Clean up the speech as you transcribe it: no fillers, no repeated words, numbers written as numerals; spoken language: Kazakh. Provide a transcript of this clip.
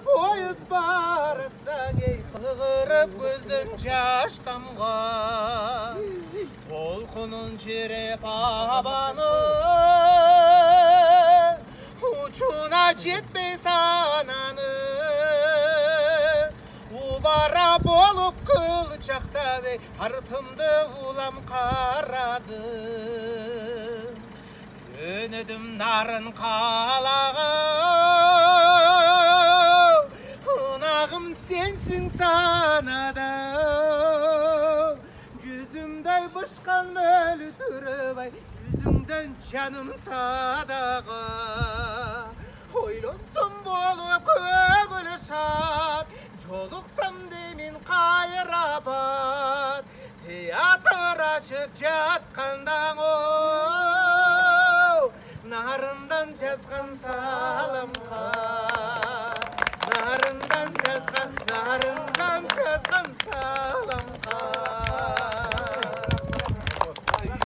poyuz baratsan ey Kılgırıp gözden jaş damga Толқынын жере табаны Учуна жетпей сананы Убара болып қылчақтап ей Артымды улам қарады Жөнедім нарын қалаға Ынағым сенсің санада Жүзімдай бышқан мөлі түрібай Жүзіңден жаным садаға Ойлонсым болып көгілі шап Жолықсам деймін қайрабат Театр ашып жатқандан оу Нарындан жазған салым